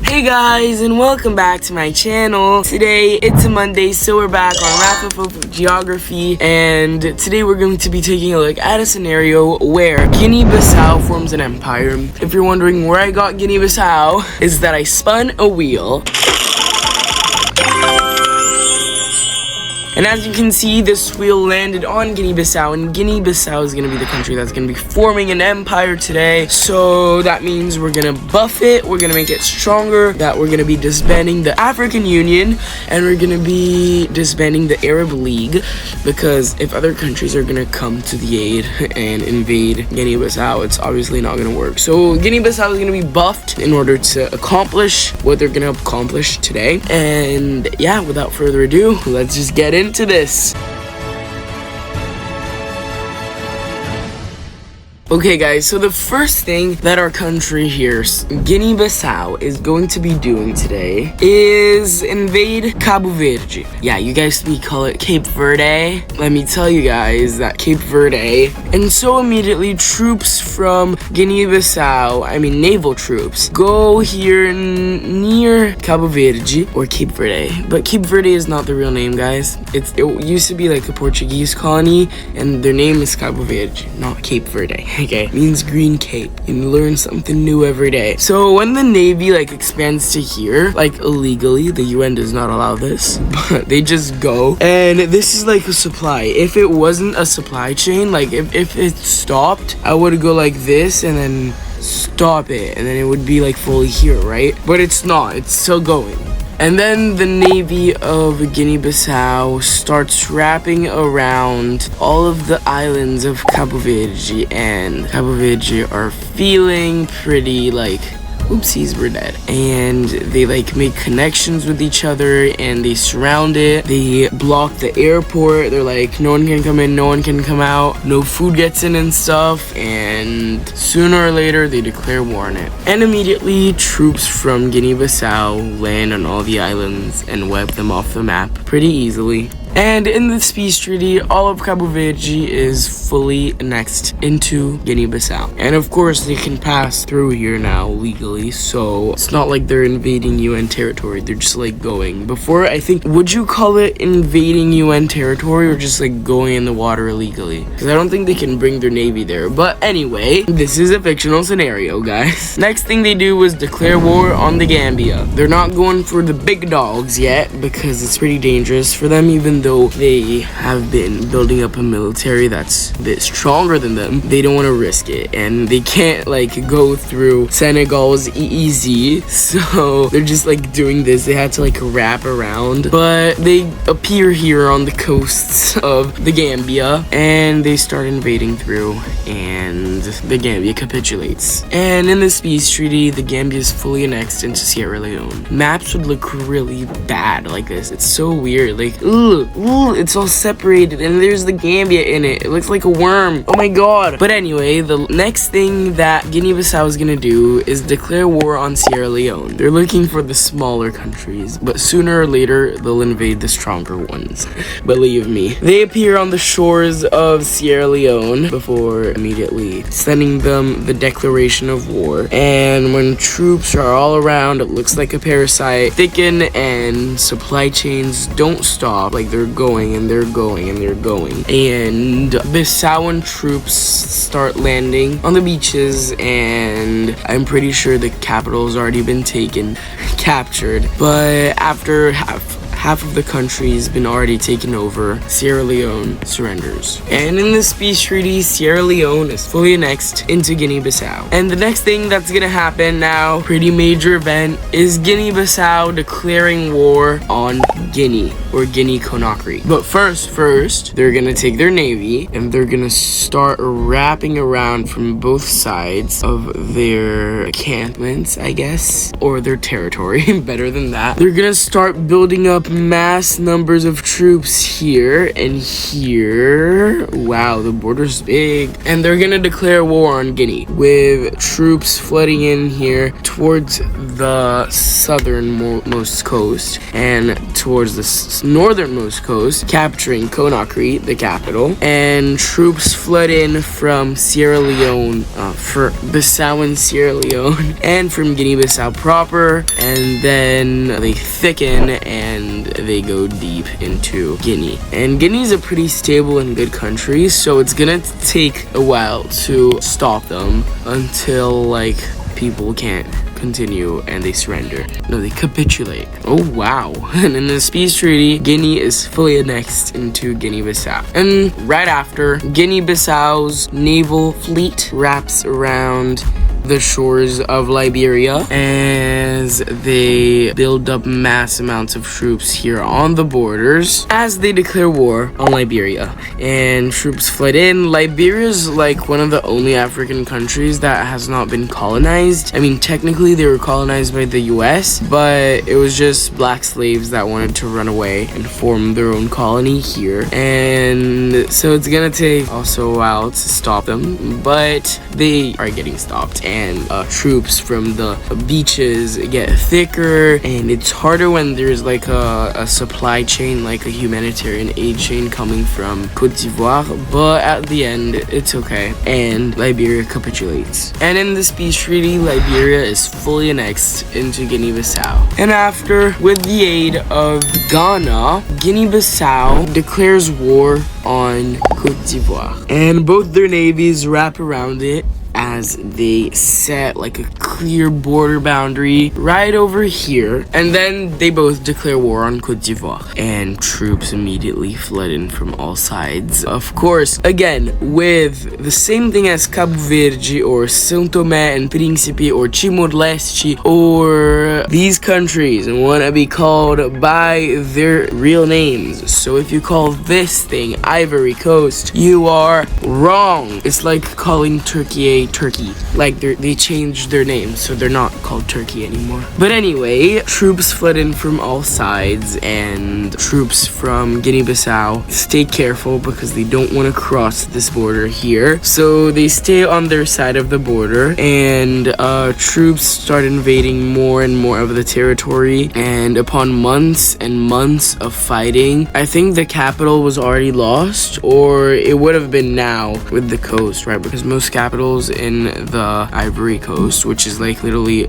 Hey guys, and welcome back to my channel. Today it's a Monday, so we're back on Rapid of Geography, and today we're going to be taking a look at a scenario where Guinea-Bissau forms an empire. If you're wondering where I got Guinea-Bissau, is that I spun a wheel. And as you can see, this wheel landed on Guinea-Bissau, and Guinea-Bissau is going to be the country that's going to be forming an empire today. So that means we're going to buff it, we're going to make it stronger, that we're going to be disbanding the African Union, and we're going to be disbanding the Arab League, because if other countries are going to come to the aid and invade Guinea-Bissau, it's obviously not going to work. So Guinea-Bissau is going to be buffed in order to accomplish what they're going to accomplish today. And yeah, without further ado, let's just get into this. Okay guys, so the first thing that our country here, Guinea-Bissau, is going to be doing today is invade Cabo Verde. Yeah, you guys may call it Cape Verde. Let me tell you guys that Cape Verde. And so immediately troops from Guinea-Bissau, naval troops, go here near Cabo Verde or Cape Verde. But Cape Verde is not the real name, guys. It used to be like a Portuguese colony, and their name is Cabo Verde, not Cape Verde. Okay, means green cape. You learn something new every day. So when the Navy expands to here, illegally, the UN does not allow this, but they just go. And this is a supply. If it wasn't a supply chain, if it stopped, I would go like this and then stop it, and then it would be fully here, right? But it's not, it's still going. And then the Navy of Guinea-Bissau starts wrapping around all of the islands of Cabo Verde, and Cabo Verde are feeling pretty oopsies, we're dead. And they make connections with each other, and they surround it. They block the airport. They're no one can come in, no one can come out, no food gets in and stuff. And sooner or later they declare war on it. And immediately troops from Guinea-Bissau land on all the islands and wipe them off the map pretty easily. And in this peace treaty, all of Cabo Verde is fully annexed into Guinea-Bissau. And of course, they can pass through here now legally, so it's not like they're invading UN territory. They're just going. Before, I think, would you call it invading UN territory or just going in the water illegally? Because I don't think they can bring their navy there. But anyway, this is a fictional scenario, guys. Next thing they do was declare war on the Gambia. They're not going for the big dogs yet because it's pretty dangerous for them, even though they have been building up a military that's a bit stronger than them. They don't want to risk it, and they can't go through Senegal's EEZ, so they're just doing this. They had to wrap around, but they appear here on the coasts of the Gambia, and they start invading through, and the Gambia capitulates. And in this peace treaty, the Gambia is fully annexed into Sierra Leone. Maps would look really bad like this. It's so weird, it's all separated, and there's the Gambia in it. It looks like a worm. Oh my god. But anyway, the next thing that Guinea-Bissau is gonna do is declare war on Sierra Leone. They're looking for the smaller countries, but sooner or later they'll invade the stronger ones. Believe me. They appear on the shores of Sierra Leone before immediately sending them the declaration of war. And when troops are all around, it looks like a parasite thicken, and supply chains don't stop. They're going and they're going and they're going. And Bissauan troops start landing on the beaches, and I'm pretty sure the capital's already been captured. But after half of the country's been already taken over, Sierra Leone surrenders. And in this peace treaty, Sierra Leone is fully annexed into Guinea-Bissau. And the next thing that's gonna happen now, pretty major event, is Guinea-Bissau declaring war on Guinea, or Guinea-Conakry. But first, they're gonna take their navy, and they're gonna start wrapping around from both sides of their encampments, I guess, or their territory, better than that. They're gonna start building up mass numbers of troops here and here. Wow, the border's big. And they're gonna declare war on Guinea with troops flooding in here towards the southernmost coast and towards the northernmost coast, capturing Conakry, the capital, and troops flood in from Sierra Leone, for Bissau and Sierra Leone, and from Guinea-Bissau proper, and then they thicken and they go deep into Guinea. And Guinea is a pretty stable and good country, so it's gonna take a while to stop them until like people can't continue and they surrender. No, they capitulate. Oh wow. And in this peace treaty, Guinea is fully annexed into Guinea-Bissau. And right after, Guinea-Bissau's naval fleet wraps around the shores of Liberia as they build up mass amounts of troops here on the borders as they declare war on Liberia, and troops flood in. Liberia is like one of the only African countries that has not been colonized. I mean, technically they were colonized by the US, but it was just black slaves that wanted to run away and form their own colony here, and so it's gonna take also a while to stop them, but they are getting stopped. And troops from the beaches get thicker, and it's harder when there's like a supply chain, like a humanitarian aid chain coming from Cote d'Ivoire, but at the end it's okay, and Liberia capitulates. And in this peace treaty, Liberia is fully annexed into Guinea-Bissau. And after, with the aid of Ghana, Guinea-Bissau declares war on Cote d'Ivoire, and both their navies wrap around it as they set like a clear border boundary right over here, and then they both declare war on Cote d'Ivoire, and troops immediately flood in from all sides. Of course, again, with the same thing as Cabo Verde or São Tomé and Príncipe or Timor-Leste, or these countries want to be called by their real names. So if you call this thing Ivory Coast, you are wrong. It's like calling Turkey Turkey. Like they changed their name, so they're not called Turkey anymore. But anyway, troops flood in from all sides, and troops from Guinea-Bissau stay careful because they don't want to cross this border here. So they stay on their side of the border, and troops start invading more and more of the territory. And upon months and months of fighting, I think the capital was already lost, or it would have been now with the coast, right? Because most capitals in the Ivory Coast, which is like literally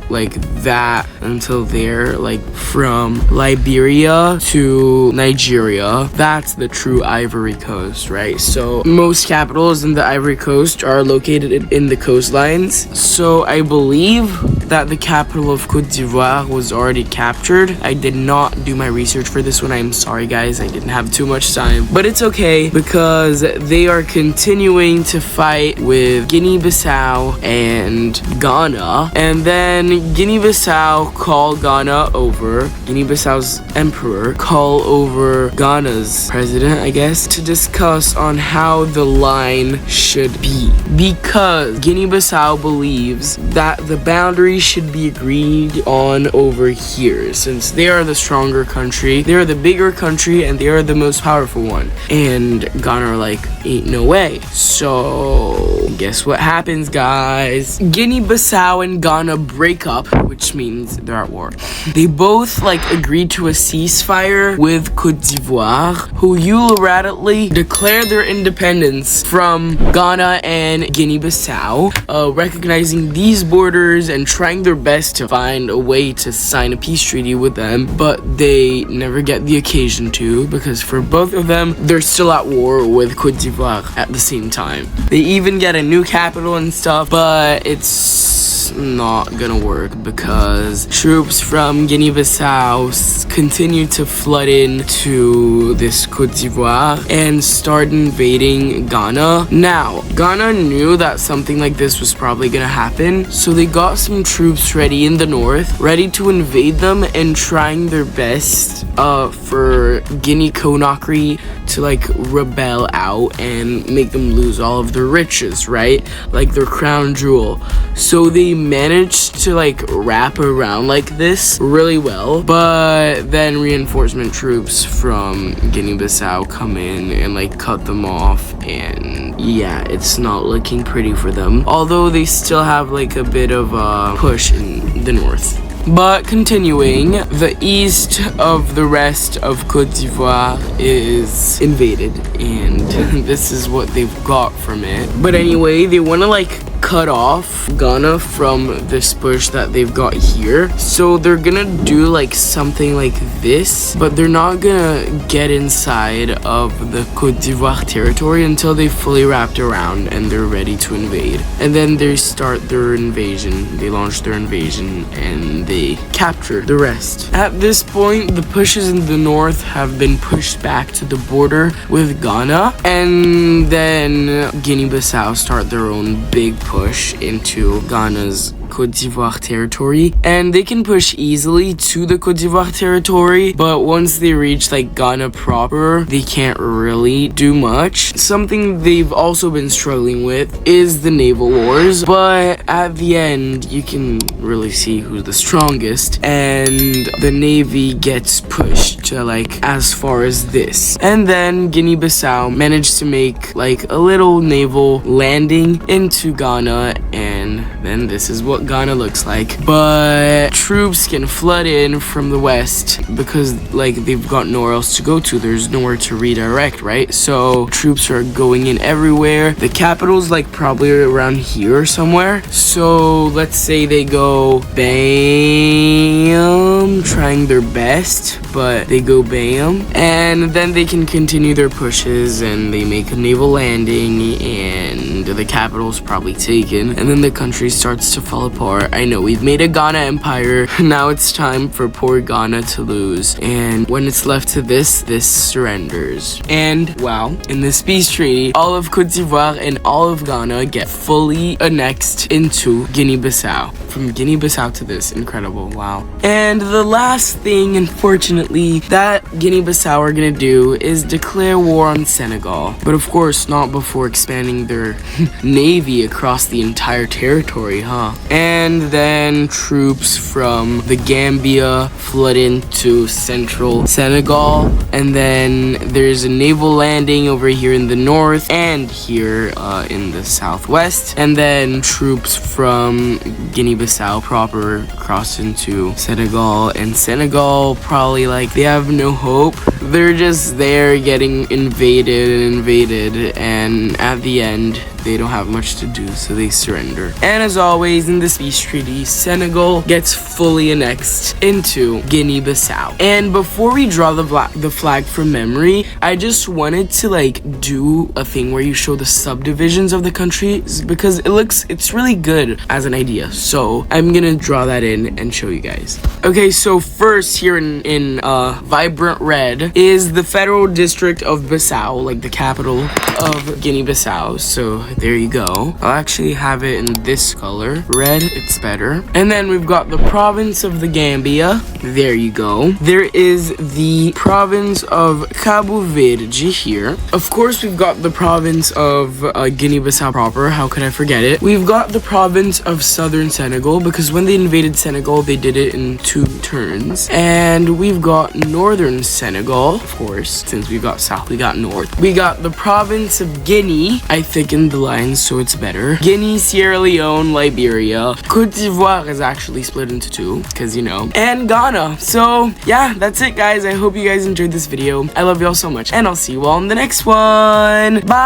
like that until there, like from Liberia to Nigeria, that's the true Ivory Coast, right? So most capitals in the Ivory Coast are located in the coastlines. So I believe that the capital of Cote d'Ivoire was already captured. I did not do my research for this one. I'm sorry guys, I didn't have too much time, but it's okay because they are continuing to fight with Guinea-Bissau and Ghana, and then Guinea-Bissau call Ghana over, Guinea-Bissau's emperor call over Ghana's president, I guess, to discuss on how the line should be, because Guinea-Bissau believes that the boundary should be agreed on over here, since they are the stronger country, they are the bigger country, and they are the most powerful one. And Ghana are like, ain't no way. So guess what happens, guys? Guinea-Bissau and Ghana break up, which means they're at war. They both like agreed to a ceasefire with Cote d'Ivoire, who unilaterally declared their independence from Ghana and Guinea-Bissau, recognizing these borders and trying their best to find a way to sign a peace treaty with them, but they never get the occasion to, because for both of them, they're still at war with Cote d'Ivoire at the same time. They even get a new capital and stuff, but it's not gonna work because troops from Guinea-Bissau continue to flood into this Cote d'Ivoire and start invading Ghana. Now, Ghana knew that something like this was probably gonna happen, so they got some troops ready in the north, ready to invade them and trying their best for Guinea-Conakry to like rebel out and make them lose all of their riches, right? Like their crown jewel. So they managed to like wrap around like this really well, but then reinforcement troops from Guinea-Bissau come in and like cut them off, and yeah, it's not looking pretty for them, although they still have like a bit of a push in the north. But continuing, the east of the rest of Côte d'Ivoire is invaded, and this is what they've got from it. But anyway, they want to like cut off Ghana from this push that they've got here, so they're gonna do like something like this, but they're not gonna get inside of the Côte d'Ivoire territory until they fully wrapped around and they're ready to invade. And then they start their invasion, they launch their invasion, and they capture the rest. At this point, the pushes in the north have been pushed back to the border with Ghana, and then Guinea-Bissau start their own big push into Ghana's Côte d'Ivoire territory, and they can push easily to the Côte d'Ivoire territory, but once they reach like Ghana proper, they can't really do much. Something they've also been struggling with is the naval wars, but at the end you can really see who's the strongest, and the navy gets pushed to like as far as this, and then Guinea-Bissau managed to make like a little naval landing into Ghana, and then this is what Ghana looks like. But troops can flood in from the west because like they've got nowhere else to go to, there's nowhere to redirect, right? So troops are going in everywhere. The capital's like probably around here somewhere, so let's say they go bam, trying their best, but they go bam, and then they can continue their pushes and they make a naval landing, and the capital's probably taken, and then the country starts to fall apart. I know we've made a Ghana empire, now it's time for poor Ghana to lose, and when it's left to this surrenders. And wow, in this peace treaty, all of Côte d'Ivoire and all of Ghana get fully annexed into Guinea-Bissau. From Guinea-Bissau to this, incredible, wow. And the last thing, unfortunately, that Guinea-Bissau are gonna do is declare war on Senegal, but of course not before expanding their navy across the entire territory, huh? And then troops from the Gambia flood into central Senegal, and then there's a naval landing over here in the north and here in the southwest, and then troops from Guinea-Bissau proper cross into Senegal, and Senegal probably like they have no hope, they're just there getting invaded, and at the end they don't have much to do, so they surrender. And as always, in this peace treaty, Senegal gets fully annexed into Guinea-Bissau. And before we draw the flag from memory, I just wanted to like do a thing where you show the subdivisions of the countries, because it's really good as an idea. So I'm gonna draw that in and show you guys. Okay, so first here in vibrant red is the federal district of Bissau, like the capital of Guinea-Bissau. So there you go. I'll actually have it in this color, red, it's better. And then we've got the province of the Gambia. There you go. There is the province of Cabo Verde here. Of course, we've got the province of Guinea-Bissau proper. How could I forget it? We've got the province of southern Senegal, because when they invaded Senegal, they did it in 2 turns. And we've got northern Senegal, of course, since we got south, we got north. We got the province of Guinea. I thickened the lines so it's better. Guinea, Sierra Leone, Liberia. Côte d'Ivoire is actually split into 2, because you know. And Ghana. So yeah, that's it guys. I hope you guys enjoyed this video. I love y'all so much, and I'll see you all in the next one. Bye!